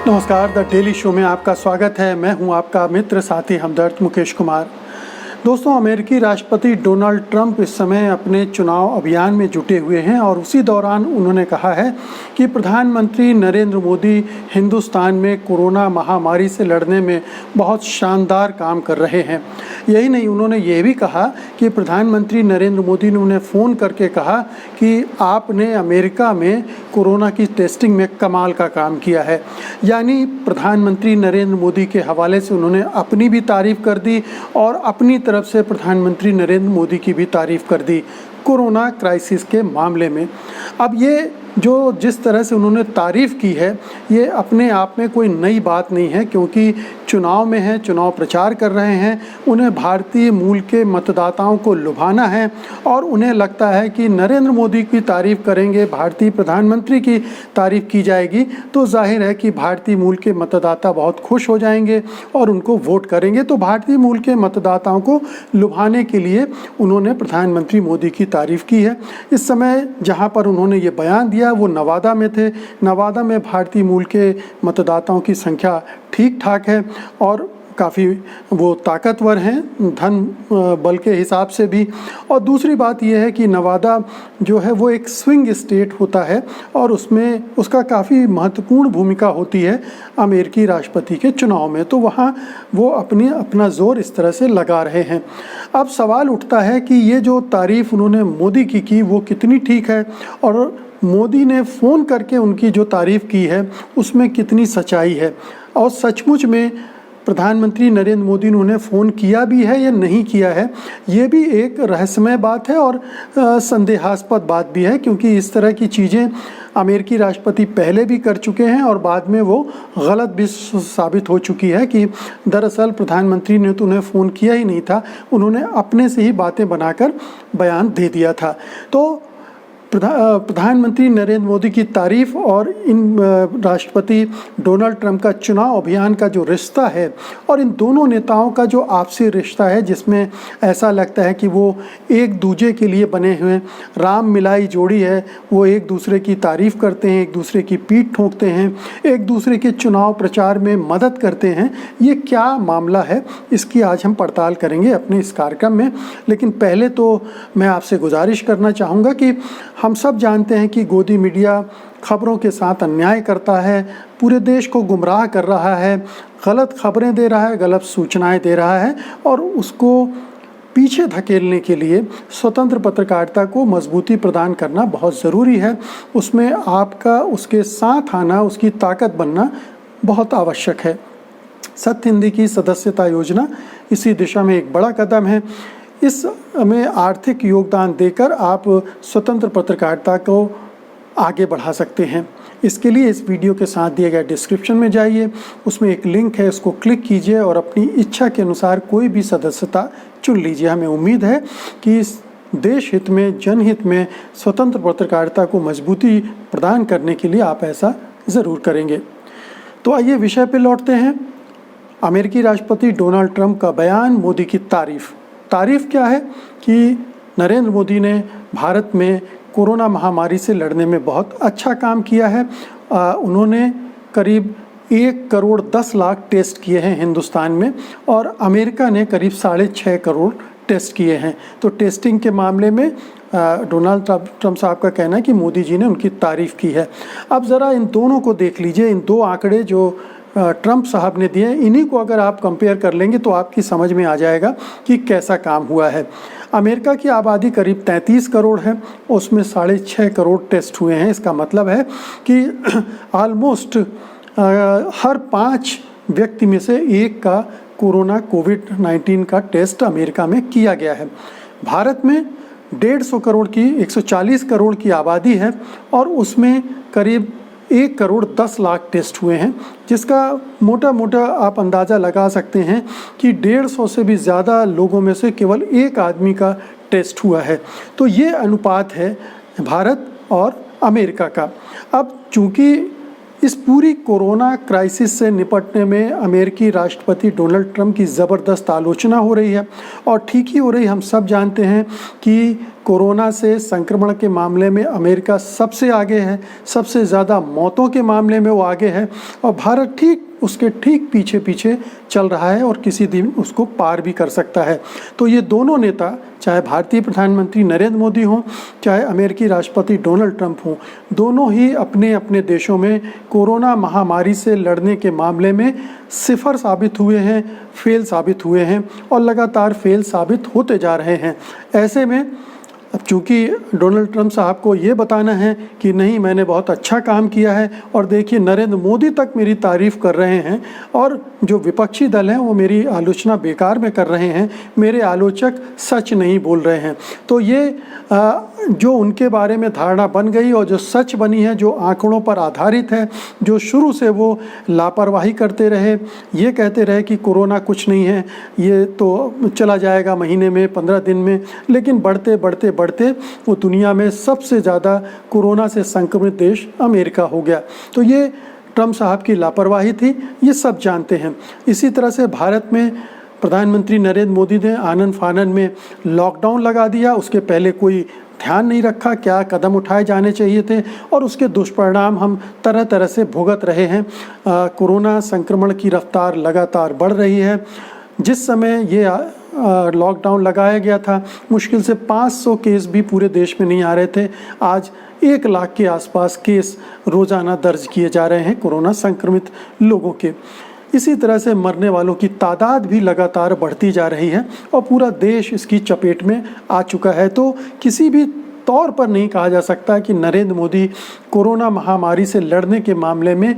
नमस्कार, the daily show में आपका स्वागत है। मैं हूं आपका मित्र साथी हमदर्द मुकेश कुमार। दोस्तों, अमेरिकी राष्ट्रपति डोनाल्ड ट्रंप इस समय अपने चुनाव अभियान में जुटे हुए हैं और उसी दौरान उन्होंने कहा है कि प्रधानमंत्री नरेंद्र मोदी हिंदुस्तान में कोरोना महामारी से लड़ने में बहुत शानदार काम कर रहे हैं। यही नहीं, उन्होंने ये भी कहा कि प्रधानमंत्री नरेंद्र मोदी ने उन्हें फ़ोन करके कहा कि आपने अमेरिका में कोरोना की टेस्टिंग में कमाल का काम किया है। यानी प्रधानमंत्री नरेंद्र मोदी के हवाले से उन्होंने अपनी भी तारीफ़ कर दी और अपनी तरफ से प्रधानमंत्री नरेंद्र मोदी की भी तारीफ़ कर दी कोरोना क्राइसिस के मामले में। अब ये जो जिस तरह से उन्होंने तारीफ़ की है, ये अपने आप में कोई नई बात नहीं है, क्योंकि चुनाव में है, चुनाव प्रचार कर रहे हैं, उन्हें भारतीय मूल के मतदाताओं को लुभाना है और उन्हें लगता है कि नरेंद्र मोदी की तारीफ़ करेंगे, भारतीय प्रधानमंत्री की तारीफ़ की जाएगी तो जाहिर है कि भारतीय मूल के मतदाता बहुत खुश हो जाएंगे और उनको वोट करेंगे। तो भारतीय मूल के मतदाताओं को लुभाने के लिए उन्होंने प्रधानमंत्री मोदी की तारीफ़ की है। इस समय जहाँ पर उन्होंने ये बयान दिया वो नवादा में थे। नवादा में भारतीय मूल के मतदाताओं की संख्या ठीक ठाक है और काफ़ी वो ताकतवर हैं धन बल के हिसाब से भी। और दूसरी बात यह है कि नवादा जो है वो एक स्विंग स्टेट होता है और उसमें उसका काफ़ी महत्वपूर्ण भूमिका होती है अमेरिकी राष्ट्रपति के चुनाव में। तो वहाँ वो अपना ज़ोर इस तरह से लगा रहे हैं। अब सवाल उठता है कि ये जो तारीफ़ उन्होंने मोदी की वो कितनी ठीक है और मोदी ने फ़ोन करके उनकी जो तारीफ़ की है उसमें कितनी सच्चाई है और सचमुच में प्रधानमंत्री नरेंद्र मोदी ने उन्हें फ़ोन किया भी है या नहीं किया है, ये भी एक रहस्यमय बात है और संदेहास्पद बात भी है, क्योंकि इस तरह की चीज़ें अमेरिकी राष्ट्रपति पहले भी कर चुके हैं और बाद में वो गलत भी साबित हो चुकी है कि दरअसल प्रधानमंत्री ने तो उन्हें फ़ोन किया ही नहीं था, उन्होंने अपने से ही बातें बनाकर बयान दे दिया था। तो प्रधानमंत्री नरेंद्र मोदी की तारीफ़ और इन राष्ट्रपति डोनाल्ड ट्रंप का चुनाव अभियान का जो रिश्ता है और इन दोनों नेताओं का जो आपसी रिश्ता है, जिसमें ऐसा लगता है कि वो एक दूसरे के लिए बने हुए राम मिलाई जोड़ी है। वो एक दूसरे की तारीफ़ करते हैं, एक दूसरे की पीठ ठोंकते हैं, एक दूसरे के चुनाव प्रचार में मदद करते हैं। ये क्या मामला है, इसकी आज हम पड़ताल करेंगे अपने इस कार्यक्रम में। लेकिन पहले तो मैं आपसे गुजारिश करना चाहूँगा कि हम सब जानते हैं कि गोदी मीडिया खबरों के साथ अन्याय करता है, पूरे देश को गुमराह कर रहा है, गलत खबरें दे रहा है, गलत सूचनाएं दे रहा है और उसको पीछे धकेलने के लिए स्वतंत्र पत्रकारिता को मजबूती प्रदान करना बहुत ज़रूरी है। उसमें आपका उसके साथ आना, उसकी ताकत बनना बहुत आवश्यक है। सत्य हिंदी की सदस्यता योजना इसी दिशा में एक बड़ा कदम है। इस में आर्थिक योगदान देकर आप स्वतंत्र पत्रकारिता को आगे बढ़ा सकते हैं। इसके लिए इस वीडियो के साथ दिए गए डिस्क्रिप्शन में जाइए, उसमें एक लिंक है, उसको क्लिक कीजिए और अपनी इच्छा के अनुसार कोई भी सदस्यता चुन लीजिए। हमें उम्मीद है कि इस देश हित में, जनहित में स्वतंत्र पत्रकारिता को मजबूती प्रदान करने के लिए आप ऐसा ज़रूर करेंगे। तो आइए विषय पर लौटते हैं। अमेरिकी राष्ट्रपति डोनाल्ड ट्रंप का बयान, मोदी की तारीफ़ क्या है कि नरेंद्र मोदी ने भारत में कोरोना महामारी से लड़ने में बहुत अच्छा काम किया है। उन्होंने करीब 1,10,00,000 टेस्ट किए हैं हिंदुस्तान में और अमेरिका ने करीब 6.5 करोड़ टेस्ट किए हैं। तो टेस्टिंग के मामले में डोनाल्ड ट्रंप साहब का कहना है कि मोदी जी ने उनकी तारीफ़ की है। अब ज़रा इन दोनों को देख लीजिए, इन दो आंकड़े जो ट्रंप साहब ने दिए, इन्हीं को अगर आप कंपेयर कर लेंगे तो आपकी समझ में आ जाएगा कि कैसा काम हुआ है। अमेरिका की आबादी करीब 33 करोड़ है, उसमें 6.5 करोड़ टेस्ट हुए हैं। इसका मतलब है कि ऑलमोस्ट हर 5 व्यक्ति में से एक का कोविड-19 का टेस्ट अमेरिका में किया गया है। भारत में 150 करोड़ की 140 करोड़ की आबादी है और उसमें करीब 1,10,00,000 टेस्ट हुए हैं, जिसका मोटा आप अंदाज़ा लगा सकते हैं कि 150 से भी ज़्यादा लोगों में से केवल एक आदमी का टेस्ट हुआ है। तो ये अनुपात है भारत और अमेरिका का। अब चूँकि इस पूरी कोरोना क्राइसिस से निपटने में अमेरिकी राष्ट्रपति डोनाल्ड ट्रंप की ज़बरदस्त आलोचना हो रही है और ठीक ही हो रही। हम सब जानते हैं कि कोरोना से संक्रमण के मामले में अमेरिका सबसे आगे है, सबसे ज़्यादा मौतों के मामले में वो आगे है, और भारत ठीक उसके ठीक पीछे पीछे चल रहा है और किसी दिन उसको पार भी कर सकता है। तो ये दोनों नेता, चाहे भारतीय प्रधानमंत्री नरेंद्र मोदी हों, चाहे अमेरिकी राष्ट्रपति डोनाल्ड ट्रंप हों, दोनों ही अपने अपने देशों में कोरोना महामारी से लड़ने के मामले में सिफर साबित हुए हैं, फेल साबित हुए हैं और लगातार फेल साबित होते जा रहे हैं। ऐसे में अब चूँकि डोनाल्ड ट्रंप साहब को ये बताना है कि नहीं, मैंने बहुत अच्छा काम किया है और देखिए नरेंद्र मोदी तक मेरी तारीफ़ कर रहे हैं, और जो विपक्षी दल हैं वो मेरी आलोचना बेकार में कर रहे हैं, मेरे आलोचक सच नहीं बोल रहे हैं। तो ये जो उनके बारे में धारणा बन गई और जो सच बनी है, जो आंकड़ों पर आधारित है, जो शुरू से वो लापरवाही करते रहे, ये कहते रहे कि कोरोना कुछ नहीं है, ये तो चला जाएगा महीने में 15 दिन में, लेकिन बढ़ते बढ़ते बढ़ते वो दुनिया में सबसे ज़्यादा कोरोना से संक्रमित देश अमेरिका हो गया। तो ये ट्रंप साहब की लापरवाही थी, ये सब जानते हैं। इसी तरह से भारत में प्रधानमंत्री नरेंद्र मोदी ने आनन फानन में लॉकडाउन लगा दिया, उसके पहले कोई ध्यान नहीं रखा क्या कदम उठाए जाने चाहिए थे, और उसके दुष्परिणाम हम तरह तरह से भुगत रहे हैं। कोरोना संक्रमण की रफ्तार लगातार बढ़ रही है। जिस समय ये लॉकडाउन लगाया गया था, मुश्किल से 500 केस भी पूरे देश में नहीं आ रहे थे। आज 1 लाख के आसपास केस रोज़ाना दर्ज किए जा रहे हैं कोरोना संक्रमित लोगों के। इसी तरह से मरने वालों की तादाद भी लगातार बढ़ती जा रही है और पूरा देश इसकी चपेट में आ चुका है। तो किसी भी तौर पर नहीं कहा जा सकता कि नरेंद्र मोदी कोरोना महामारी से लड़ने के मामले में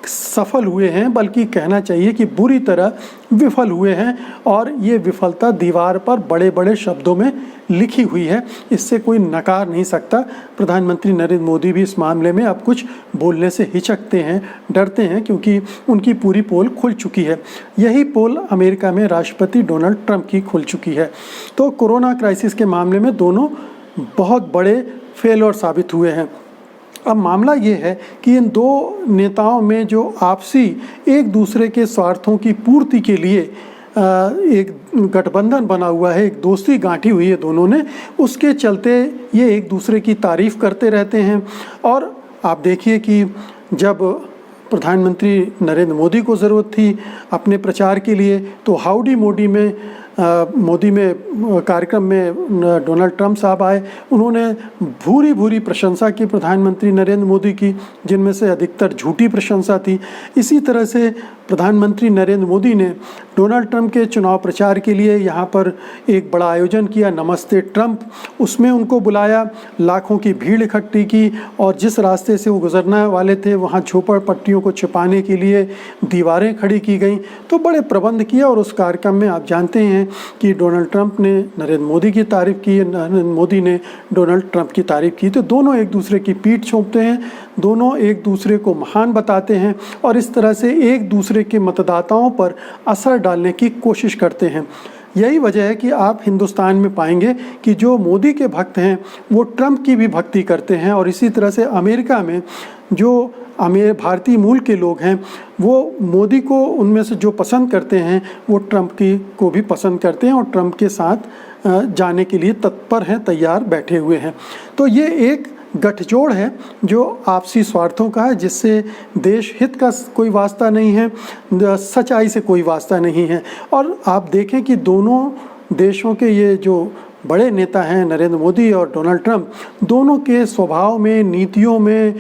सफल हुए हैं, बल्कि कहना चाहिए कि बुरी तरह विफल हुए हैं, और ये विफलता दीवार पर बड़े बड़े शब्दों में लिखी हुई है, इससे कोई नकार नहीं सकता। प्रधानमंत्री नरेंद्र मोदी भी इस मामले में अब कुछ बोलने से हिचकते हैं, डरते हैं, क्योंकि उनकी पूरी पोल खुल चुकी है। यही पोल अमेरिका में राष्ट्रपति डोनाल्ड ट्रंप की खुल चुकी है। तो कोरोना क्राइसिस के मामले में दोनों बहुत बड़े फेलियर साबित हुए हैं। अब मामला ये है कि इन दो नेताओं में जो आपसी एक दूसरे के स्वार्थों की पूर्ति के लिए एक गठबंधन बना हुआ है, एक दोस्ती गांठी हुई है दोनों ने, उसके चलते ये एक दूसरे की तारीफ़ करते रहते हैं। और आप देखिए कि जब प्रधानमंत्री नरेंद्र मोदी को ज़रूरत थी अपने प्रचार के लिए, तो हाउडी मोदी में कार्यक्रम में डोनाल्ड ट्रंप साहब आए। उन्होंने भूरी भूरी प्रशंसा की प्रधानमंत्री नरेंद्र मोदी की, जिनमें से अधिकतर झूठी प्रशंसा थी। इसी तरह से प्रधानमंत्री नरेंद्र मोदी ने डोनाल्ड ट्रंप के चुनाव प्रचार के लिए यहाँ पर एक बड़ा आयोजन किया, नमस्ते ट्रंप। उसमें उनको बुलाया, लाखों की भीड़ इकट्ठी की, और जिस रास्ते से वो गुजरने वाले थे वहाँ झोपड़पट्टियों को छिपाने के लिए दीवारें खड़ी की गई। तो बड़े प्रबंध किए, और उस कार्यक्रम में आप जानते हैं कि डोनाल्ड ट्रंप ने नरेंद्र मोदी की तारीफ़ की, नरेंद्र मोदी ने डोनाल्ड ट्रंप की तारीफ़ की। तो दोनों एक दूसरे की पीठ छोपते हैं, दोनों एक दूसरे को महान बताते हैं, और इस तरह से एक दूसरे के मतदाताओं पर असर डालने की कोशिश करते हैं। यही वजह है कि आप हिंदुस्तान में पाएंगे कि जो मोदी के भक्त हैं वो ट्रंप की भी भक्ति करते हैं, और इसी तरह से अमेरिका में जो भारतीय मूल के लोग हैं वो मोदी को उनमें से जो पसंद करते हैं वो ट्रंप की को भी पसंद करते हैं, और ट्रंप के साथ जाने के लिए तत्पर हैं, तैयार बैठे हुए हैं। तो ये एक गठजोड़ है जो आपसी स्वार्थों का है, जिससे देश हित का कोई वास्ता नहीं है, सच्चाई से कोई वास्ता नहीं है। और आप देखें कि दोनों देशों के ये जो बड़े नेता हैं नरेंद्र मोदी और डोनाल्ड ट्रंप, दोनों के स्वभाव में, नीतियों में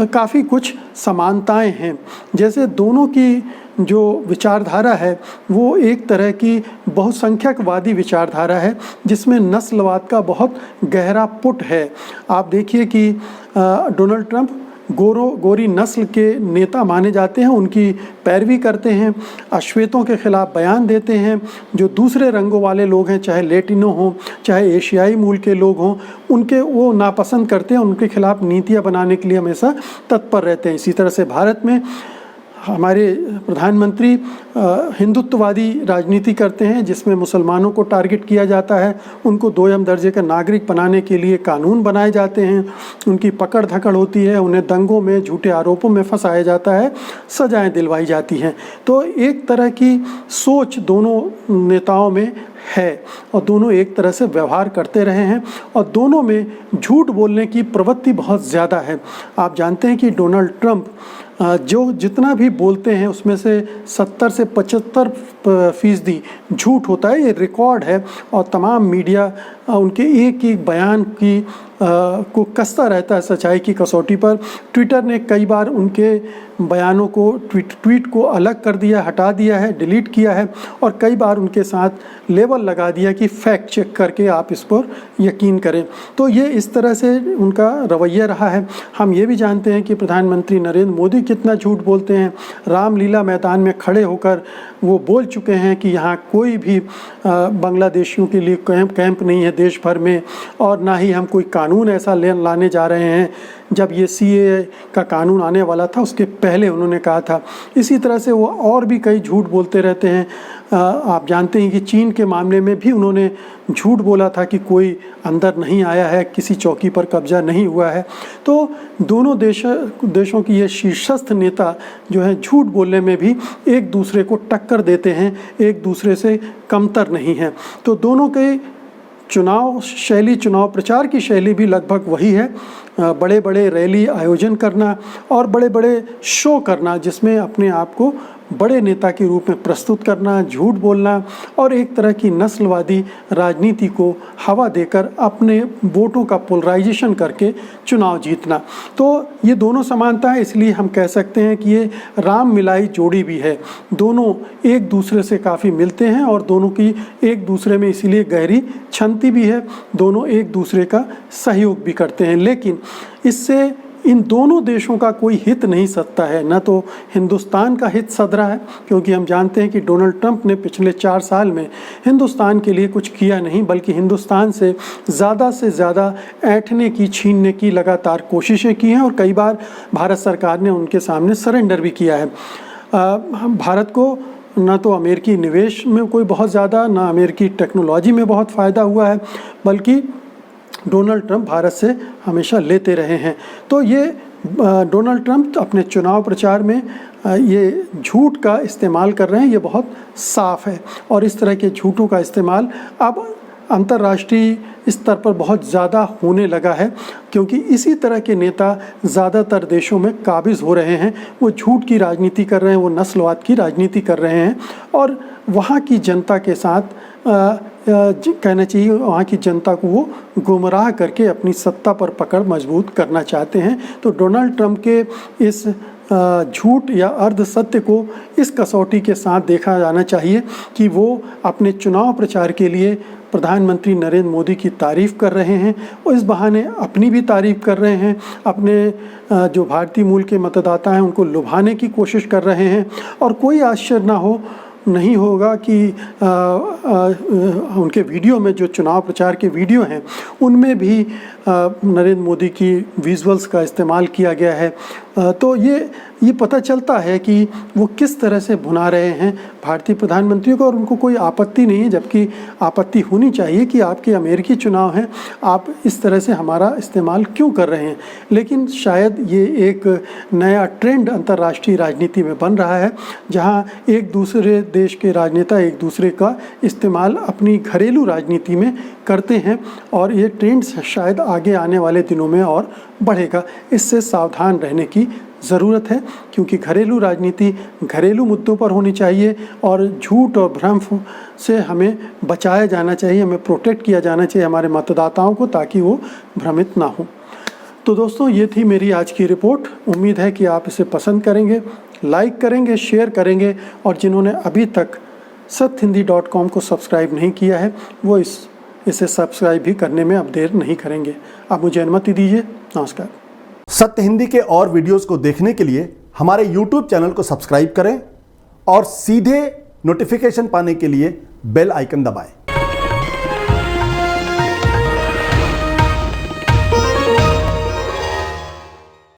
काफ़ी कुछ समानताएं हैं। जैसे दोनों की जो विचारधारा है वो एक तरह की बहुसंख्यकवादी विचारधारा है, जिसमें नस्लवाद का बहुत गहरा पुट है। आप देखिए कि डोनाल्ड ट्रंप गोरी नस्ल के नेता माने जाते हैं, उनकी पैरवी करते हैं, अश्वेतों के खिलाफ बयान देते हैं। जो दूसरे रंगों वाले लोग हैं, चाहे लेटिनो हों, चाहे एशियाई मूल के लोग हों, उनके वो नापसंद करते हैं, उनके खिलाफ नीतियाँ बनाने के लिए हमेशा तत्पर रहते हैं। इसी तरह से भारत में हमारे प्रधानमंत्री हिंदुत्ववादी राजनीति करते हैं, जिसमें मुसलमानों को टारगेट किया जाता है, उनको 2म दर्जे का नागरिक बनाने के लिए कानून बनाए जाते हैं, उनकी पकड़ धकड़ होती है, उन्हें दंगों में, झूठे आरोपों में फंसाया जाता है, सजाएं दिलवाई जाती हैं। तो एक तरह की सोच दोनों नेताओं में है और दोनों एक तरह से व्यवहार करते रहे हैं और दोनों में झूठ बोलने की प्रवृत्ति बहुत ज़्यादा है। आप जानते हैं कि डोनाल्ड ट्रंप जो जितना भी बोलते हैं उसमें से 70 से 75% झूठ होता है, ये रिकॉर्ड है। और तमाम मीडिया उनके एक एक बयान की को कसता रहता है सच्चाई की कसौटी पर। ट्विटर ने कई बार उनके बयानों को ट्वीट को अलग कर दिया, हटा दिया है, डिलीट किया है और कई बार उनके साथ लेबल लगा दिया कि फैक्ट चेक करके आप इस पर यकीन करें। तो ये इस तरह से उनका रवैया रहा है। हम ये भी जानते हैं कि प्रधानमंत्री नरेंद्र मोदी कितना झूठ बोलते हैं। रामलीला मैदान में खड़े होकर वो बोल चुके हैं कि यहाँ कोई भी बांग्लादेशियों के लिए कैंप नहीं है देश भर में और ना ही हम कोई कानून ऐसा लाने जा रहे हैं। जब ये CAA का कानून आने वाला था उसके पहले उन्होंने कहा था। इसी तरह से वो और भी कई झूठ बोलते रहते हैं। आप जानते हैं कि चीन के मामले में भी उन्होंने झूठ बोला था कि कोई अंदर नहीं आया है, किसी चौकी पर कब्जा नहीं हुआ है। तो दोनों देशों की ये शीर्षस्थ नेता जो है झूठ बोलने में भी एक दूसरे को टक्कर देते हैं, एक दूसरे से कमतर नहीं हैं। तो दोनों के चुनाव प्रचार की शैली भी लगभग वही है। बड़े बड़े रैली आयोजन करना और बड़े बड़े शो करना जिसमें अपने आप को बड़े नेता के रूप में प्रस्तुत करना, झूठ बोलना और एक तरह की नस्लवादी राजनीति को हवा देकर अपने वोटों का पोलराइजेशन करके चुनाव जीतना। तो ये दोनों समानता है, इसलिए हम कह सकते हैं कि ये राम मिलाई जोड़ी भी है। दोनों एक दूसरे से काफ़ी मिलते हैं और दोनों की एक दूसरे में इसीलिए गहरी छंती भी है। दोनों एक दूसरे का सहयोग भी करते हैं, लेकिन इससे इन दोनों देशों का कोई हित नहीं सधता है। न तो हिंदुस्तान का हित सध रहा है, क्योंकि हम जानते हैं कि डोनाल्ड ट्रंप ने पिछले 4 साल में हिंदुस्तान के लिए कुछ किया नहीं, बल्कि हिंदुस्तान से ज़्यादा ऐंठने की, छीनने की लगातार कोशिशें की हैं और कई बार भारत सरकार ने उनके सामने सरेंडर भी किया है। भारत को ना तो अमेरिकी निवेश में कोई बहुत ज़्यादा, ना अमेरिकी टेक्नोलॉजी में बहुत फ़ायदा हुआ है, बल्कि डोनाल्ड ट्रंप भारत से हमेशा लेते रहे हैं। तो ये डोनाल्ड ट्रंप अपने चुनाव प्रचार में ये झूठ का इस्तेमाल कर रहे हैं, ये बहुत साफ है। और इस तरह के झूठों का इस्तेमाल अब अंतर्राष्ट्रीय स्तर पर बहुत ज़्यादा होने लगा है, क्योंकि इसी तरह के नेता ज़्यादातर देशों में काबिज़ हो रहे हैं। वो झूठ की राजनीति कर रहे हैं, वो नस्लवाद की राजनीति कर रहे हैं और वहाँ की जनता के साथ कहना चाहिए वहाँ की जनता को वो गुमराह करके अपनी सत्ता पर पकड़ मजबूत करना चाहते हैं। तो डोनाल्ड ट्रंप के इस झूठ या अर्ध सत्य को इस कसौटी के साथ देखा जाना चाहिए कि वो अपने चुनाव प्रचार के लिए प्रधानमंत्री नरेंद्र मोदी की तारीफ़ कर रहे हैं और इस बहाने अपनी भी तारीफ़ कर रहे हैं, अपने जो भारतीय मूल के मतदाता हैं उनको लुभाने की कोशिश कर रहे हैं। और कोई आश्चर्य नहीं होगा कि उनके वीडियो में, जो चुनाव प्रचार के वीडियो हैं, उनमें भी नरेंद्र मोदी की विजुअल्स का इस्तेमाल किया गया है। तो ये पता चलता है कि वो किस तरह से भुना रहे हैं भारतीय प्रधानमंत्री को, और उनको कोई आपत्ति नहीं है, जबकि आपत्ति होनी चाहिए कि आपके अमेरिकी चुनाव हैं, आप इस तरह से हमारा इस्तेमाल क्यों कर रहे हैं। लेकिन शायद ये एक नया ट्रेंड अंतर्राष्ट्रीय राजनीति में बन रहा है, जहां एक दूसरे देश के राजनेता एक दूसरे का इस्तेमाल अपनी घरेलू राजनीति में करते हैं और ये ट्रेंड शायद आगे आने वाले दिनों में और बढ़ेगा। इससे सावधान रहने की ज़रूरत है, क्योंकि घरेलू राजनीति घरेलू मुद्दों पर होनी चाहिए और झूठ और भ्रम से हमें बचाया जाना चाहिए, हमें प्रोटेक्ट किया जाना चाहिए हमारे मतदाताओं को, ताकि वो भ्रमित ना हो। तो दोस्तों, ये थी मेरी आज की रिपोर्ट। उम्मीद है कि आप इसे पसंद करेंगे, लाइक करेंगे, शेयर करेंगे और जिन्होंने अभी तक satyhindi.com को सब्सक्राइब नहीं किया है वो इसे सब्सक्राइब भी करने में अब देर नहीं करेंगे। आप मुझे अनुमति दीजिए। नमस्कार। सत्य हिंदी के और वीडियोस को देखने के लिए हमारे YouTube चैनल को सब्सक्राइब करें और सीधे नोटिफिकेशन पाने के लिए बेल आइकन दबाएं।